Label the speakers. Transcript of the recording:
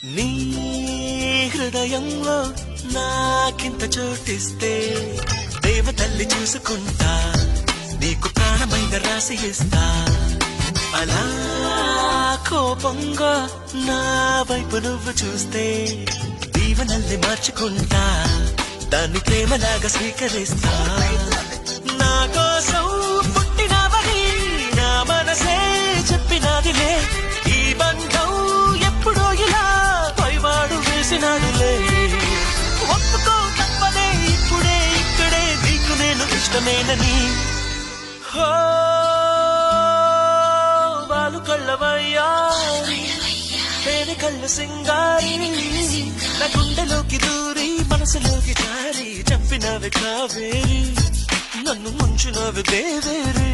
Speaker 1: నీ హృదయంలో నాకింత చోటిస్తే దేవతల్లి చూసుకుంటా నీకు ప్రాణమైన రాసి ఇస్తా అలా కోపంగా నా వైపు నువ్వు చూస్తే దీవనల్ని మార్చుకుంటా దాన్ని ప్రేమలాగా స్వీకరిస్తా నా కోసం పుట్టినవని నా మనసే చెప్పినదిలే ఈ బంధం ఎప్పుడో ఇలా పైవాడు వేసినాడులే ఒప్పుకో తప్పదే ఇప్పుడే ఇక్కడే నీకు నేను ఇష్టమేనని హో బాలు కళ్ళవయ్యా తేనె కళ్ళు సింగారి నా గుండెలోకి దూరి మనసులోకి జారి చంపినవి కావేరి నన్ను ముంచినవి దేవేరి